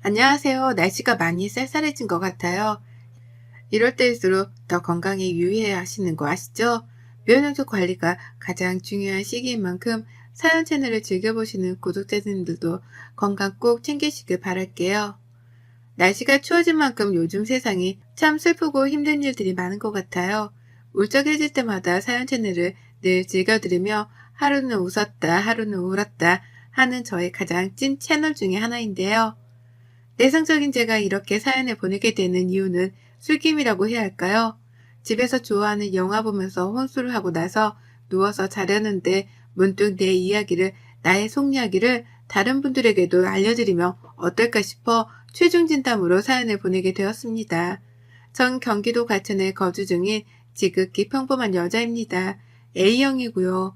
안녕하세요. 날씨가 많이 쌀쌀해진 것 같아요. 이럴 때일수록 더 건강에 유의해야 하시는 거 아시죠? 면역력 관리가 가장 중요한 시기인 만큼 사연 채널을 즐겨보시는 구독자님들도 건강 꼭 챙기시길 바랄게요. 날씨가 추워진 만큼 요즘 세상이 참 슬프고 힘든 일들이 많은 것 같아요. 울적해질 때마다 사연 채널을 늘 즐겨들으며 하루는 웃었다, 하루는 울었다 하는 저의 가장 찐 채널 중에 하나인데요. 내성적인 제가 이렇게 사연을 보내게 되는 이유는 술김이라고 해야 할까요? 집에서 좋아하는 영화 보면서 혼술을 하고 나서 누워서 자려는데 문득 내 이야기를, 나의 속 이야기를 다른 분들에게도 알려드리면 어떨까 싶어 최종 진담으로 사연을 보내게 되었습니다. 전 경기도 과천에 거주 중인 지극히 평범한 여자입니다. A형이고요.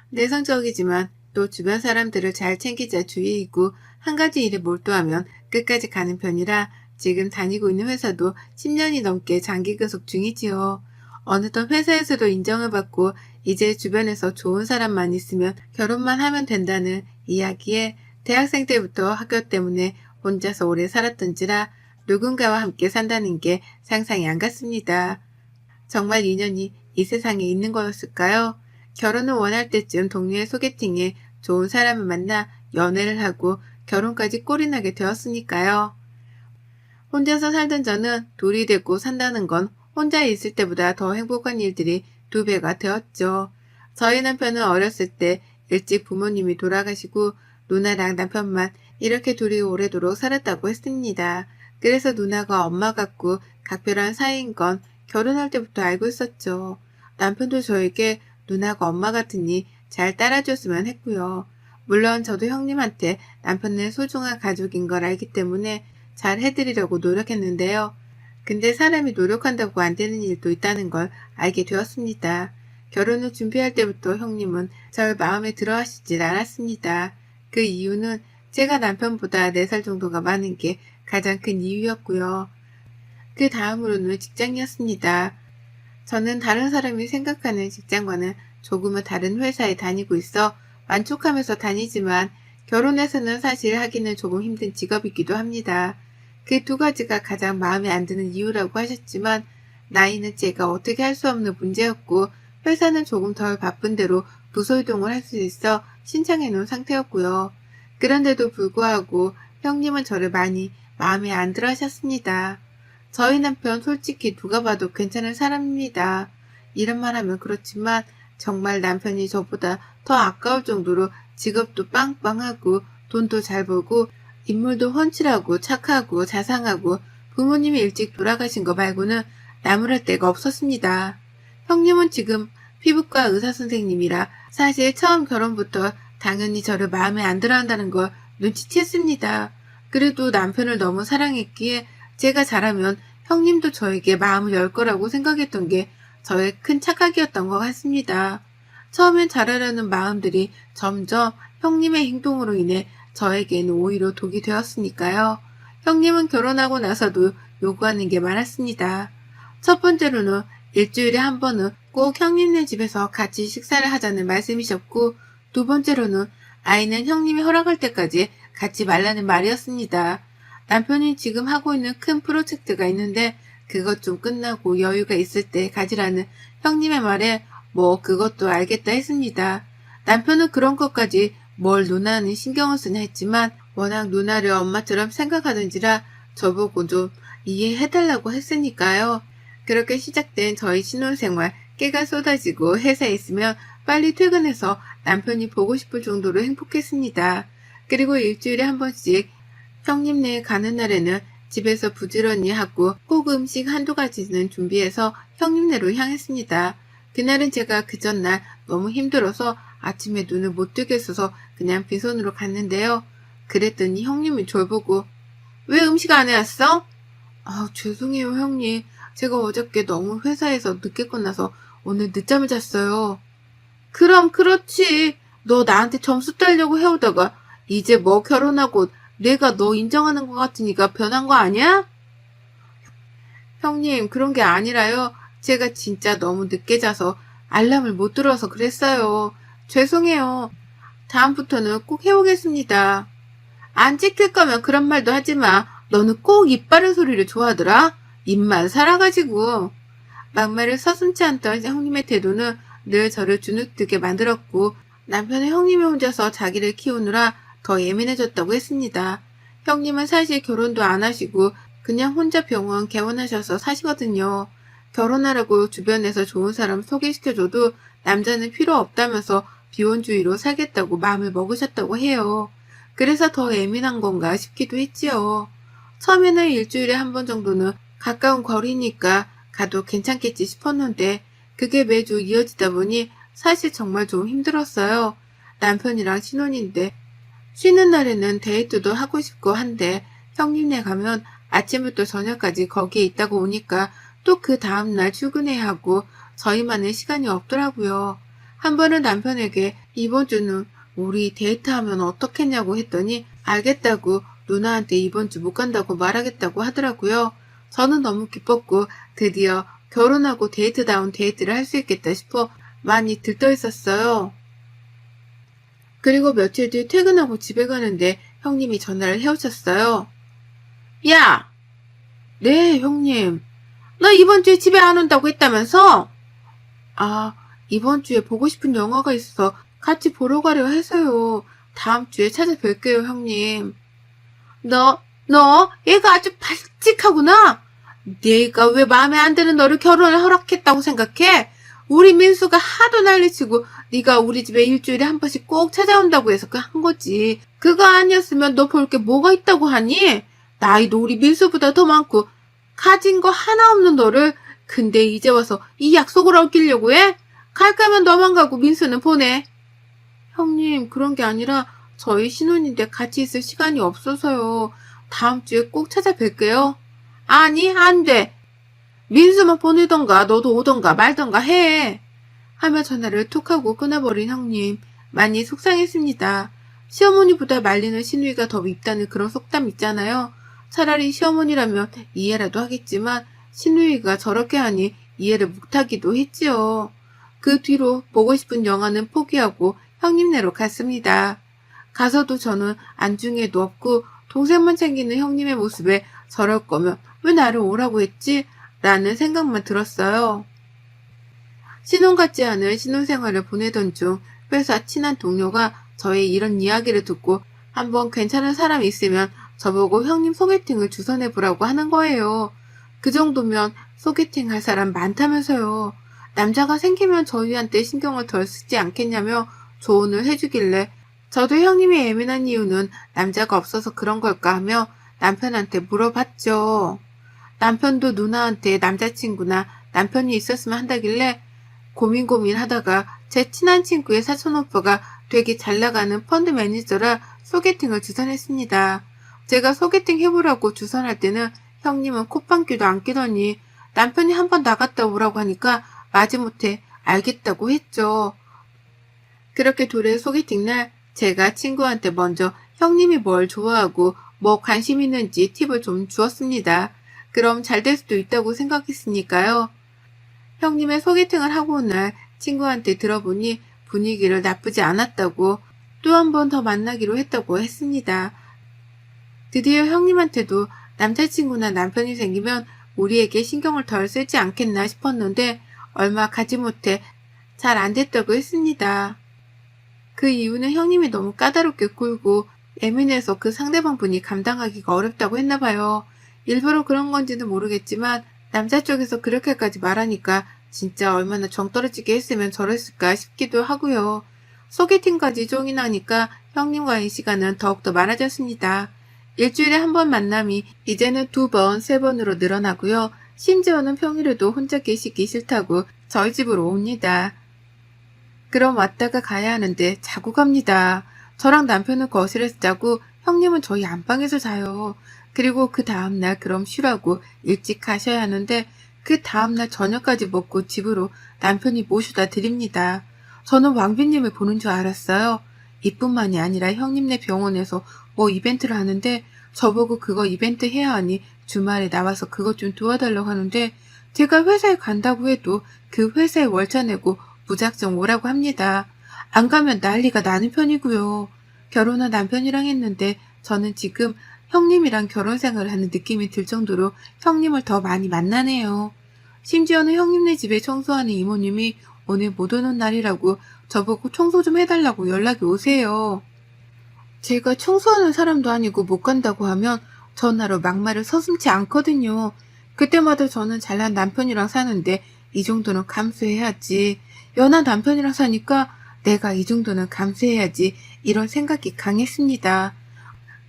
내성적이지만 또 주변 사람들을 잘 챙기자 주의이고 한 가지 일에 몰두하면 끝까지 가는 편이라 지금 다니고 있는 회사도 10년이 넘게 장기 근속 중이지요. 어느덧 회사에서도 인정을 받고 이제 주변에서 좋은 사람만 있으면 결혼만 하면 된다는 이야기에 대학생 때부터 학교 때문에 혼자서 오래 살았던지라 누군가와 함께 산다는 게 상상이 안 갔습니다. 정말 인연이 이 세상에 있는 거였을까요? 결혼을 원할 때쯤 동료의 소개팅에 좋은 사람을 만나 연애를 하고 결혼까지 꼴이 나게 되었으니까요. 혼자서 살던 저는 둘이 되고 산다는 건 혼자 있을 때보다 더 행복한 일들이 2배가 되었죠. 저희 남편은 어렸을 때 일찍 부모님이 돌아가시고 누나랑 남편만 이렇게 둘이 오래도록 살았다고 했습니다. 그래서 누나가 엄마 같고 각별한 사이인 건 결혼할 때부터 알고 있었죠. 남편도 저에게 누나가 엄마 같으니 잘 따라줬으면 했고요. 물론 저도 형님한테 남편은 소중한 가족인 걸 알기 때문에 잘 해드리려고 노력했는데요. 근데 사람이 노력한다고 안 되는 일도 있다는 걸 알게 되었습니다. 결혼을 준비할 때부터 형님은 절 마음에 들어 하시질 않았습니다. 그 이유는 제가 남편보다 4살 정도가 많은 게 가장 큰 이유였고요. 그 다음으로는 직장이었습니다. 저는 다른 사람이 생각하는 직장과는 조금은 다른 회사에 다니고 있어 만족하면서 다니지만 결혼해서는 사실 하기는 조금 힘든 직업이기도 합니다. 그 2가지가 가장 마음에 안 드는 이유라고 하셨지만 나이는 제가 어떻게 할 수 없는 문제였고 회사는 조금 덜 바쁜 대로 부서 이동을 할 수 있어 신청해 놓은 상태였고요. 그런데도 불구하고 형님은 저를 많이 마음에 안 들어 하셨습니다. 저희 남편 솔직히 누가 봐도 괜찮은 사람입니다. 이런 말 하면 그렇지만 정말 남편이 저보다 더 아까울 정도로 직업도 빵빵하고 돈도 잘 벌고 인물도 훤칠하고 착하고 자상하고 부모님이 일찍 돌아가신 거 말고는 나무랄 데가 없었습니다. 형님은 지금 피부과 의사 선생님이라 사실 처음 결혼부터 당연히 저를 마음에 안 들어 한다는 걸 눈치챘습니다. 그래도 남편을 너무 사랑했기에 제가 잘하면 형님도 저에게 마음을 열 거라고 생각했던 게 저의 큰 착각이었던 것 같습니다. 처음엔 잘하려는 마음들이 점점 형님의 행동으로 인해 저에게는 오히려 독이 되었으니까요. 형님은 결혼하고 나서도 요구하는 게 많았습니다. 첫 번째로는 일주일에 한 번은 꼭 형님네 집에서 같이 식사를 하자는 말씀이셨고, 2번째로는 아이는 형님이 허락할 때까지 갖지 말라는 말이었습니다. 남편이 지금 하고 있는 큰 프로젝트가 있는데 그것 좀 끝나고 여유가 있을 때 가지라는 형님의 말에 뭐 그것도 알겠다 했습니다. 남편은 그런 것까지 뭘 누나는 신경을 쓰냐 했지만 워낙 누나를 엄마처럼 생각하던지라 저보고 좀 이해해달라고 했으니까요. 그렇게 시작된 저희 신혼생활 깨가 쏟아지고 회사에 있으면 빨리 퇴근해서 남편이 보고 싶을 정도로 행복했습니다. 그리고 일주일에 한 번씩 형님네 가는 날에는 집에서 부지런히 하고 꼭 음식 1~2가지는 준비해서 형님네로 향했습니다. 그날은 제가 그 전날 너무 힘들어서 아침에 눈을 못 뜨겠어서 그냥 빈손으로 갔는데요. 그랬더니 형님이 절 보고 왜 음식 안 해왔어? 죄송해요 형님. 제가 어저께 너무 회사에서 늦게 끝나서 오늘 늦잠을 잤어요. 그럼 그렇지. 너 나한테 점수 따려고 해오다가 이제 뭐 결혼하고 내가 너 인정하는 것 같으니까 변한 거 아니야? 형님, 그런 게 아니라요. 제가 진짜 너무 늦게 자서 알람을 못 들어서 그랬어요. 죄송해요. 다음부터는 꼭 해오겠습니다. 안 지킬 거면 그런 말도 하지 마. 너는 꼭 입 바른 소리를 좋아하더라. 입만 살아가지고. 막말을 서슴지 않던 형님의 태도는 늘 저를 주눅들게 만들었고 남편은 형님이 혼자서 자기를 키우느라 더 예민해졌다고 했습니다. 형님은 사실 결혼도 안 하시고 그냥 혼자 병원 개원하셔서 사시거든요. 결혼하라고 주변에서 좋은 사람 소개시켜줘도 남자는 필요 없다면서 비혼주의로 살겠다고 마음을 먹으셨다고 해요. 그래서 더 예민한 건가 싶기도 했지요. 처음에는 일주일에 한 번 정도는 가까운 거리니까 가도 괜찮겠지 싶었는데 그게 매주 이어지다 보니 사실 정말 좀 힘들었어요. 남편이랑 신혼인데 쉬는 날에는 데이트도 하고 싶고 한데 형님네 가면 아침부터 저녁까지 거기에 있다고 오니까 또 그 다음날 출근해야 하고 저희만의 시간이 없더라고요. 한 번은 남편에게 이번 주는 우리 데이트하면 어떻겠냐고 했더니 알겠다고 누나한테 이번 주 못 간다고 말하겠다고 하더라고요. 저는 너무 기뻤고 드디어 결혼하고 데이트다운 데이트를 할 수 있겠다 싶어 많이 들떠 있었어요. 그리고 며칠 뒤 퇴근하고 집에 가는데 형님이 전화를 해오셨어요. 야! 네, 형님. 너 이번 주에 집에 안 온다고 했다면서? 아, 이번 주에 보고 싶은 영화가 있어서 같이 보러 가려 해서요. 다음 주에 찾아뵐게요, 형님. 너, 얘가 아주 발칙하구나. 내가 왜 마음에 안 드는 너를 결혼을 허락했다고 생각해? 우리 민수가 하도 난리치고 네가 우리 집에 일주일에 한 번씩 꼭 찾아온다고 해서 한 거지. 그거 아니었으면 너 볼 게 뭐가 있다고 하니? 나이도 우리 민수보다 더 많고 가진 거 하나 없는 너를 근데 이제 와서 이 약속을 어기려고 해? 갈 거면 너만 가고 민수는 보내. 형님, 그런 게 아니라 저희 신혼인데 같이 있을 시간이 없어서요. 다음 주에 꼭 찾아뵐게요. 아니, 안 돼. 민수만 보내던가 너도 오던가 말던가 해. 하며 전화를 툭 하고 끊어버린 형님. 많이 속상했습니다. 시어머니보다 말리는 시누이가 더 밉다는 그런 속담 있잖아요. 차라리 시어머니라면 이해라도 하겠지만 시누이가 저렇게 하니 이해를 못하기도 했지요. 그 뒤로 보고 싶은 영화는 포기하고 형님네로 갔습니다. 가서도 저는 안중에도 없고 동생만 챙기는 형님의 모습에 저럴 거면 왜 나를 오라고 했지? 라는 생각만 들었어요. 신혼 같지 않은 신혼생활을 보내던 중 회사 친한 동료가 저의 이런 이야기를 듣고 한번 괜찮은 사람이 있으면 저보고 형님 소개팅을 주선해보라고 하는 거예요. 그 정도면 소개팅 할 사람 많다면서요. 남자가 생기면 저희한테 신경을 덜 쓰지 않겠냐며 조언을 해주길래 저도 형님이 예민한 이유는 남자가 없어서 그런 걸까 하며 남편한테 물어봤죠. 남편도 누나한테 남자친구나 남편이 있었으면 한다길래 고민하다가 제 친한 친구의 사촌오빠가 되게 잘나가는 펀드 매니저라 소개팅을 주선했습니다. 제가 소개팅 해보라고 주선할 때는 형님은 콧방귀도 안 끼더니 남편이 한번 나갔다 오라고 하니까 마지못해 알겠다고 했죠. 그렇게 둘의 소개팅 날 제가 친구한테 먼저 형님이 뭘 좋아하고 뭐 관심 있는지 팁을 좀 주었습니다. 그럼 잘 될 수도 있다고 생각했으니까요. 형님의 소개팅을 하고 온 날 친구한테 들어보니 분위기를 나쁘지 않았다고 또 한 번 더 만나기로 했다고 했습니다. 드디어 형님한테도 남자친구나 남편이 생기면 우리에게 신경을 덜 쓰지 않겠나 싶었는데 얼마 가지 못해 잘 안 됐다고 했습니다. 그 이유는 형님이 너무 까다롭게 굴고 예민해서 그 상대방 분이 감당하기가 어렵다고 했나 봐요. 일부러 그런 건지는 모르겠지만 남자 쪽에서 그렇게까지 말하니까 진짜 얼마나 정 떨어지게 했으면 저랬을까 싶기도 하고요. 소개팅까지 종이 나니까 형님과의 시간은 더욱더 많아졌습니다. 일주일에 한 번 만남이 이제는 2번, 3번으로 늘어나고요. 심지어는 평일에도 혼자 계시기 싫다고 저희 집으로 옵니다. 그럼 왔다가 가야 하는데 자고 갑니다. 저랑 남편은 거실에서 자고 형님은 저희 안방에서 자요. 그리고 그 다음날 그럼 쉬라고 일찍 가셔야 하는데 그 다음날 저녁까지 먹고 집으로 남편이 모셔다 드립니다. 저는 왕비님을 보는 줄 알았어요. 이뿐만이 아니라 형님네 병원에서 뭐 이벤트를 하는데 저보고 그거 이벤트 해야 하니 주말에 나와서 그것 좀 도와달라고 하는데 제가 회사에 간다고 해도 그 회사에 월차 내고 무작정 오라고 합니다. 안 가면 난리가 나는 편이고요. 결혼한 남편이랑 했는데 저는 지금 형님이랑 결혼 생활을 하는 느낌이 들 정도로 형님을 더 많이 만나네요. 심지어는 형님네 집에 청소하는 이모님이 오늘 못 오는 날이라고 저보고 청소 좀 해달라고 연락이 오세요. 제가 청소하는 사람도 아니고 못 간다고 하면 전화로 막말을 서슴지 않거든요. 그때마다 저는 잘난 남편이랑 사는데 이 정도는 감수해야지. 연한 남편이랑 사니까 내가 이 정도는 감수해야지. 이런 생각이 강했습니다.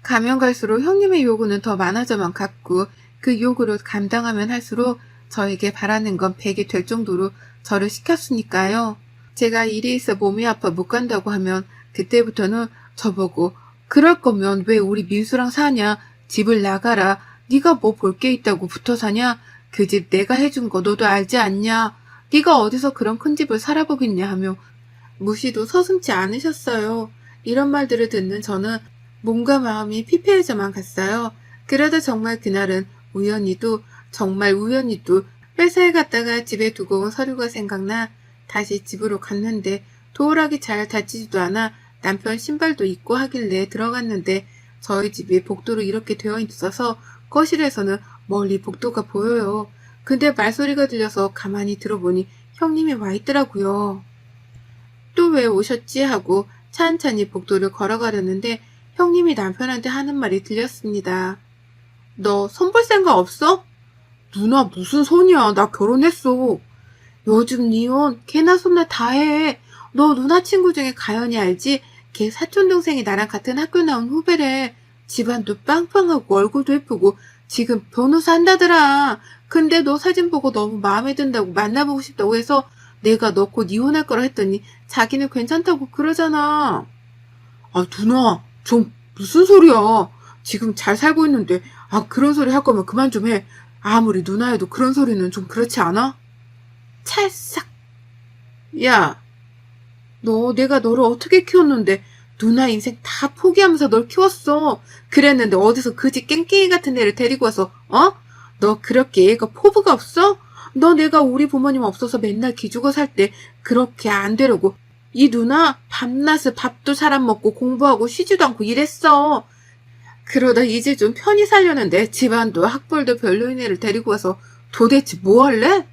가면 갈수록 형님의 요구는 더 많아져만 갔고 그 요구를 감당하면 할수록 저에게 바라는 건 100이 될 정도로 저를 시켰으니까요. 제가 일이 있어 몸이 아파 못 간다고 하면 그때부터는 저보고 그럴 거면 왜 우리 민수랑 사냐? 집을 나가라. 네가 뭐 볼 게 있다고 붙어 사냐? 그 집 내가 해준 거 너도 알지 않냐? 네가 어디서 그런 큰 집을 살아보겠냐 하며 무시도 서슴지 않으셨어요. 이런 말들을 듣는 저는 몸과 마음이 피폐해져만 갔어요. 그러다 정말 그날은 정말 우연히도 회사에 갔다가 집에 두고 온 서류가 생각나 다시 집으로 갔는데 도어락이 잘 닫히지도 않아 남편 신발도 입고 하길래 들어갔는데 저희 집이 복도로 이렇게 되어 있어서 거실에서는 멀리 복도가 보여요. 근데 말소리가 들려서 가만히 들어보니 형님이 와 있더라고요. 또 왜 오셨지 하고 찬찬히 복도를 걸어가려는데 형님이 남편한테 하는 말이 들렸습니다. 너 손 볼 생각 없어? 누나 무슨 손이야. 나 결혼했어. 요즘 이혼 걔나 손나 다 해. 너 누나 친구 중에 가연이 알지? 걔 사촌동생이 나랑 같은 학교 나온 후배래. 집안도 빵빵하고 얼굴도 예쁘고 지금 변호사 한다더라. 근데 너 사진 보고 너무 마음에 든다고 만나보고 싶다고 해서 내가 너 곧 이혼할 거라 했더니 자기는 괜찮다고 그러잖아. 아 누나 좀 무슨 소리야. 지금 잘 살고 있는데 그런 소리 할 거면 그만 좀 해. 아무리 누나여도 그런 소리는 좀 그렇지 않아? 찰싹. 야, 너 내가 너를 어떻게 키웠는데 누나 인생 다 포기하면서 널 키웠어. 그랬는데 어디서 그지 깽깽이 같은 애를 데리고 와서 너 그렇게 애가 포부가 없어? 너 내가 우리 부모님 없어서 맨날 기죽어 살 때 그렇게 안 되려고 이 누나 밤낮에 밥도 잘 안 먹고 공부하고 쉬지도 않고 이랬어. 그러다 이제 좀 편히 살려는데 집안도 학벌도 별로인 애를 데리고 와서 도대체 뭐 할래?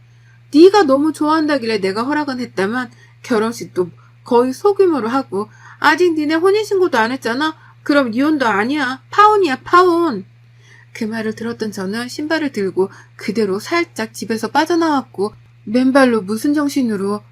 네가 너무 좋아한다길래 내가 허락은 했다만 결혼식도 거의 소규모로 하고 아직 니네 혼인신고도 안 했잖아? 그럼 이혼도 아니야. 파혼이야 파혼. 그 말을 들었던 저는 신발을 들고 그대로 살짝 집에서 빠져나왔고 맨발로 무슨 정신으로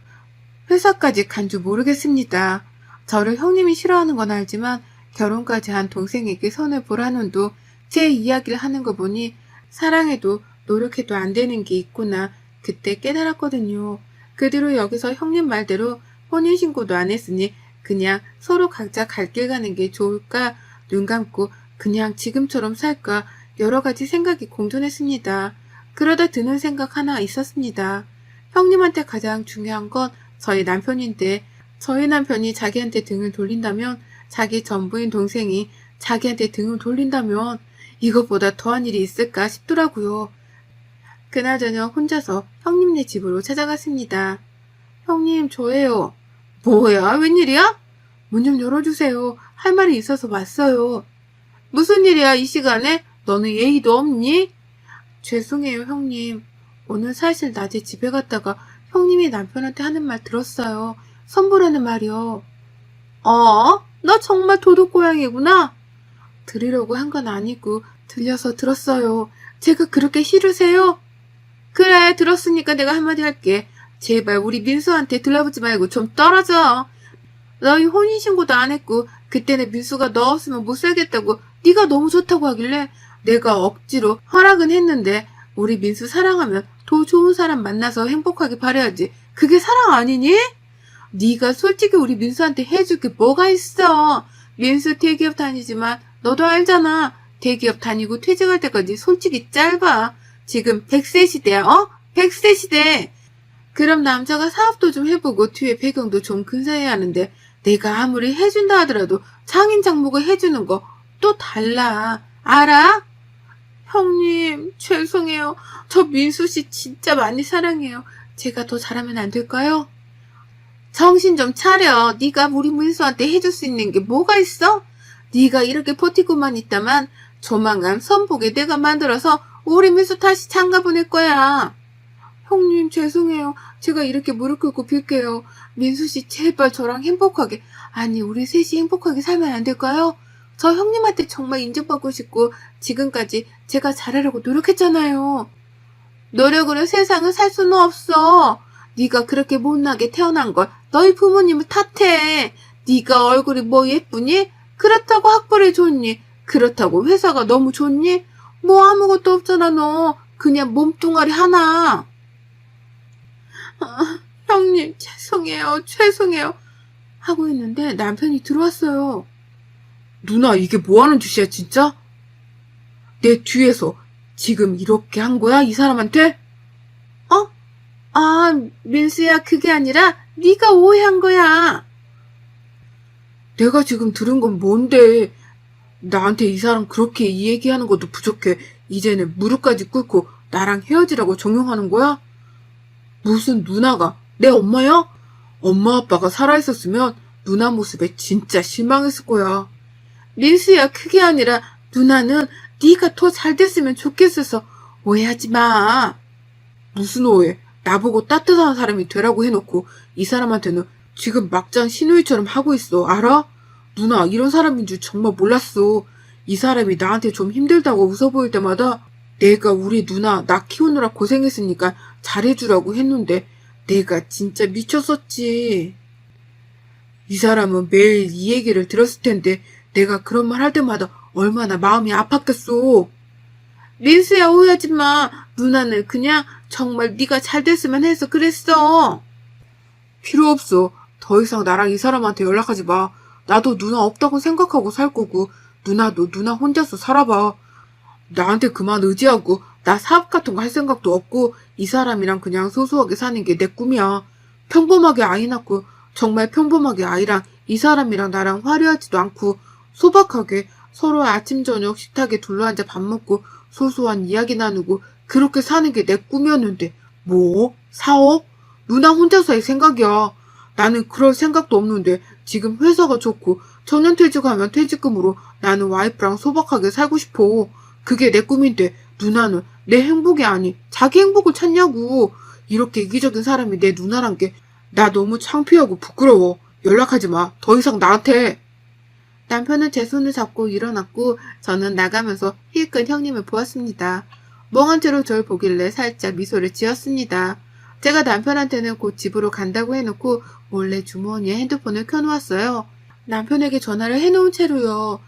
회사까지 간 줄 모르겠습니다. 저를 형님이 싫어하는 건 알지만 결혼까지 한 동생에게 손을 보라는도 제 이야기를 하는 거 보니 사랑해도 노력해도 안 되는 게 있구나 그때 깨달았거든요. 그 뒤로 여기서 형님 말대로 혼인신고도 안 했으니 그냥 서로 각자 갈 길 가는 게 좋을까 눈 감고 그냥 지금처럼 살까 여러 가지 생각이 공존했습니다. 그러다 드는 생각 하나 있었습니다. 형님한테 가장 중요한 건 저희 남편인데 저희 남편이 자기한테 등을 돌린다면 자기 전부인 동생이 자기한테 등을 돌린다면 이것보다 더한 일이 있을까 싶더라고요. 그날 저녁 혼자서 형님네 집으로 찾아갔습니다. 형님 저예요. 뭐야 웬일이야? 문 좀 열어주세요. 할 말이 있어서 왔어요. 무슨 일이야 이 시간에? 너는 예의도 없니? 죄송해요 형님. 오늘 사실 낮에 집에 갔다가 형님이 남편한테 하는 말 들었어요. 선보라는 말이요. 너 정말 도둑고양이구나. 들으려고 한 건 아니고 들려서 들었어요. 제가 그렇게 싫으세요? 그래 들었으니까 내가 한마디 할게. 제발 우리 민수한테 들러붙지 말고 좀 떨어져. 너희 혼인신고도 안 했고 그때는 민수가 너 없으면 못 살겠다고 네가 너무 좋다고 하길래 내가 억지로 허락은 했는데 우리 민수 사랑하면 더 좋은 사람 만나서 행복하게 바라야지. 그게 사랑 아니니? 네가 솔직히 우리 민수한테 해줄 게 뭐가 있어. 민수 대기업 다니지만 너도 알잖아. 대기업 다니고 퇴직할 때까지 솔직히 짧아. 지금 100세 시대야 100세 시대. 그럼 남자가 사업도 좀 해보고 뒤에 배경도 좀 근사해야 하는데 내가 아무리 해준다 하더라도 장인 장모가 해주는 거 또 달라. 알아? 형님 죄송해요. 저 민수씨 진짜 많이 사랑해요. 제가 더 잘하면 안 될까요? 정신 좀 차려. 네가 우리 민수한테 해줄 수 있는 게 뭐가 있어? 네가 이렇게 버티고만 있다만 조만간 선복에 내가 만들어서 우리 민수 다시 장가 보낼 거야. 형님 죄송해요. 제가 이렇게 무릎 꿇고 빌게요. 민수 씨 제발 저랑 행복하게, 아니 우리 셋이 행복하게 살면 안 될까요? 저 형님한테 정말 인정받고 싶고 지금까지 제가 잘하려고 노력했잖아요. 노력으로 세상을 살 수는 없어. 네가 그렇게 못나게 태어난 걸 너희 부모님을 탓해. 네가 얼굴이 뭐 예쁘니? 그렇다고 학벌이 좋니? 그렇다고 회사가 너무 좋니? 뭐 아무것도 없잖아 너. 그냥 몸뚱아리 하나. 형님 죄송해요 하고 있는데 남편이 들어왔어요. 누나 이게 뭐하는 짓이야 진짜? 내 뒤에서 지금 이렇게 한 거야 이 사람한테? 어? 아 민수야 그게 아니라 네가 오해한 거야. 내가 지금 들은 건 뭔데? 나한테 이 사람 그렇게 이 얘기하는 것도 부족해 이제는 무릎까지 꿇고 나랑 헤어지라고 종용하는 거야? 무슨 누나가 내 엄마야? 엄마 아빠가 살아있었으면 누나 모습에 진짜 실망했을 거야. 민수야 그게 아니라 누나는 네가 더 잘 됐으면 좋겠어서 오해하지 마. 무슨 오해? 나보고 따뜻한 사람이 되라고 해놓고 이 사람한테는 지금 막장 시누이처럼 하고 있어. 알아? 누나 이런 사람인 줄 정말 몰랐어. 이 사람이 나한테 좀 힘들다고 웃어 보일 때마다 내가 우리 누나 나 키우느라 고생했으니까 잘해주라고 했는데 내가 진짜 미쳤었지. 이 사람은 매일 이 얘기를 들었을 텐데 내가 그런 말 할 때마다 얼마나 마음이 아팠겠어. 민수야 오해하지 마. 누나는 그냥 정말 네가 잘 됐으면 해서 그랬어. 필요 없어. 더 이상 나랑 이 사람한테 연락하지 마. 나도 누나 없다고 생각하고 살 거고 누나도 누나 혼자서 살아봐. 나한테 그만 의지하고 나 사업 같은 거 할 생각도 없고 이 사람이랑 그냥 소소하게 사는 게 내 꿈이야. 평범하게 아이 낳고 정말 평범하게 아이랑 이 사람이랑 나랑 화려하지도 않고 소박하게 서로의 아침 저녁 식탁에 둘러앉아 밥 먹고 소소한 이야기 나누고 그렇게 사는 게 내 꿈이었는데 뭐? 사업? 누나 혼자서 할 생각이야. 나는 그럴 생각도 없는데 지금 회사가 좋고 정년퇴직하면 퇴직금으로 나는 와이프랑 소박하게 살고 싶어. 그게 내 꿈인데 누나는 내 행복이 아니 자기 행복을 찾냐고. 이렇게 이기적인 사람이 내 누나란 게 나 너무 창피하고 부끄러워. 연락하지 마. 더 이상 나한테. 남편은 제 손을 잡고 일어났고 저는 나가면서 힐끗 형님을 보았습니다. 멍한 채로 절 보길래 살짝 미소를 지었습니다. 제가 남편한테는 곧 집으로 간다고 해놓고 몰래 주머니에 핸드폰을 켜놓았어요. 남편에게 전화를 해놓은 채로요.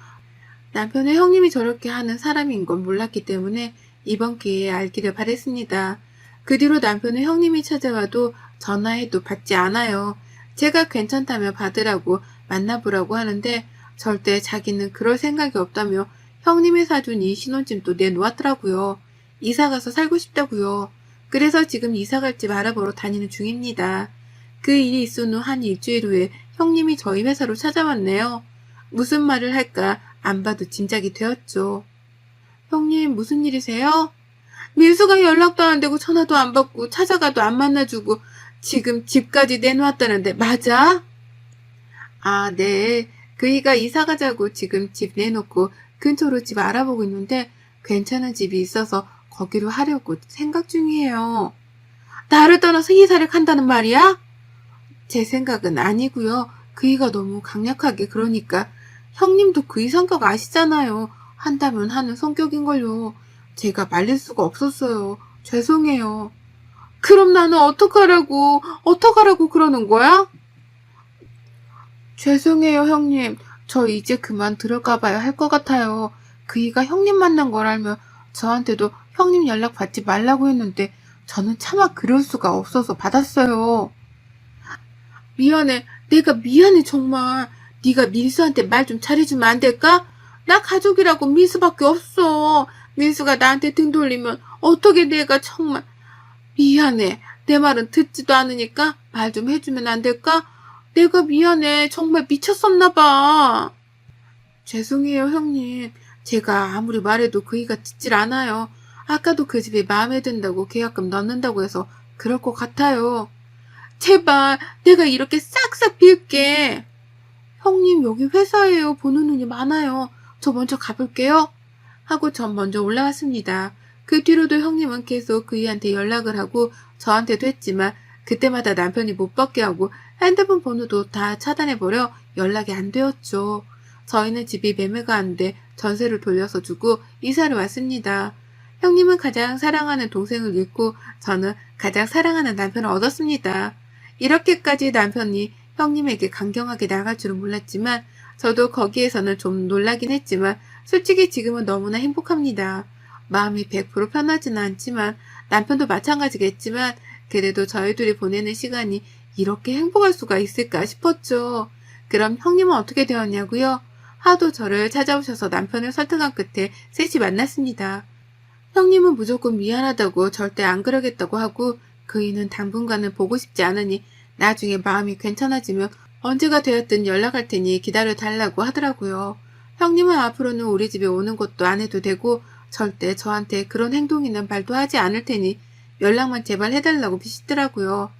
남편의 형님이 저렇게 하는 사람인 건 몰랐기 때문에 이번 기회에 알기를 바랬습니다. 그 뒤로 남편의 형님이 찾아와도 전화해도 받지 않아요. 제가 괜찮다며 받으라고 만나보라고 하는데 절대 자기는 그럴 생각이 없다며 형님이 사준 이 신혼집도 내놓았더라고요. 이사가서 살고 싶다고요. 그래서 지금 이사갈 집 알아보러 다니는 중입니다. 그 일이 있은 후 한 일주일 후에 형님이 저희 회사로 찾아왔네요. 무슨 말을 할까 안 봐도 짐작이 되었죠. 형님 무슨 일이세요? 민수가 연락도 안 되고 전화도 안 받고 찾아가도 안 만나주고 지금 집까지 내놓았다는데 맞아? 아, 네. 그이가 이사 가자고 지금 집 내놓고 근처로 집 알아보고 있는데 괜찮은 집이 있어서 거기로 하려고 생각 중이에요. 나를 떠나서 이사를 간다는 말이야? 제 생각은 아니고요. 그이가 너무 강력하게 그러니까 형님도 그이 성격 아시잖아요. 한다면 하는 성격인걸요. 제가 말릴 수가 없었어요. 죄송해요. 그럼 나는 어떡하라고 그러는 거야? 죄송해요, 형님. 저 이제 그만 들어가봐야 할 것 같아요. 그이가 형님 만난 걸 알면 저한테도 형님 연락 받지 말라고 했는데 저는 차마 그럴 수가 없어서 받았어요. 미안해. 내가 미안해 정말. 네가 민수한테 말 좀 잘해주면 안 될까? 나 가족이라고 민수밖에 없어. 민수가 나한테 등 돌리면 어떻게 내가 정말. 미안해. 내 말은 듣지도 않으니까 말 좀 해주면 안 될까? 내가 미안해. 정말 미쳤었나 봐. 죄송해요, 형님. 제가 아무리 말해도 그이가 듣질 않아요. 아까도 그 집이 마음에 든다고 계약금 넣는다고 해서 그럴 것 같아요. 제발 내가 이렇게 싹싹 빌게. 형님, 여기 회사예요. 보는 눈이 많아요. 저 먼저 가볼게요. 하고 전 먼저 올라왔습니다. 그 뒤로도 형님은 계속 그이한테 연락을 하고 저한테도 했지만 그때마다 남편이 못 받게 하고 핸드폰 번호도 다 차단해버려 연락이 안 되었죠. 저희는 집이 매매가 안 돼 전세를 돌려서 주고 이사를 왔습니다. 형님은 가장 사랑하는 동생을 잃고 저는 가장 사랑하는 남편을 얻었습니다. 이렇게까지 남편이 형님에게 강경하게 나갈 줄은 몰랐지만 저도 거기에서는 좀 놀라긴 했지만 솔직히 지금은 너무나 행복합니다. 마음이 100% 편하지는 않지만 남편도 마찬가지겠지만 그래도 저희 둘이 보내는 시간이 이렇게 행복할 수가 있을까 싶었죠. 그럼 형님은 어떻게 되었냐고요? 하도 저를 찾아오셔서 남편을 설득한 끝에 셋이 만났습니다. 형님은 무조건 미안하다고 절대 안 그러겠다고 하고 그이는 당분간은 보고 싶지 않으니 나중에 마음이 괜찮아지면 언제가 되었든 연락할 테니 기다려달라고 하더라고요. 형님은 앞으로는 우리 집에 오는 것도 안 해도 되고 절대 저한테 그런 행동이나 말도 하지 않을 테니 연락만 제발 해달라고 비시더라고요.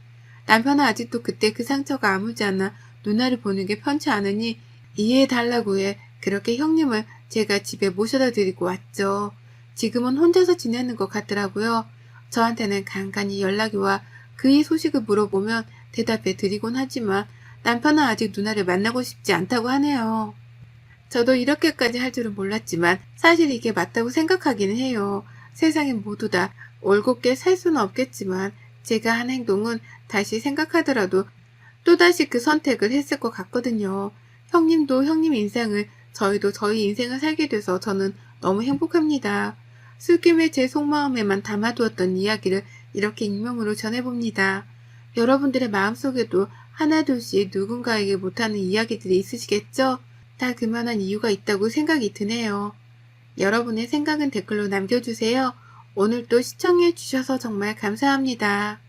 남편은 아직도 그때 그 상처가 아물지 않아 누나를 보는 게 편치 않으니 이해해달라고 해 그렇게 형님을 제가 집에 모셔다 드리고 왔죠. 지금은 혼자서 지내는 것 같더라고요. 저한테는 간간히 연락이 와 그의 소식을 물어보면 대답해 드리곤 하지만 남편은 아직 누나를 만나고 싶지 않다고 하네요. 저도 이렇게까지 할 줄은 몰랐지만 사실 이게 맞다고 생각하기는 해요. 세상에 모두 다 올곧게 살 수는 없겠지만 제가 한 행동은 다시 생각하더라도 또다시 그 선택을 했을 것 같거든요. 형님도 형님 인생을, 저희도 저희 인생을 살게 돼서 저는 너무 행복합니다. 술김에 제 속마음에만 담아두었던 이야기를 이렇게 익명으로 전해봅니다. 여러분들의 마음속에도 하나둘씩 누군가에게 못하는 이야기들이 있으시겠죠? 다 그만한 이유가 있다고 생각이 드네요. 여러분의 생각은 댓글로 남겨주세요. 오늘도 시청해주셔서 정말 감사합니다.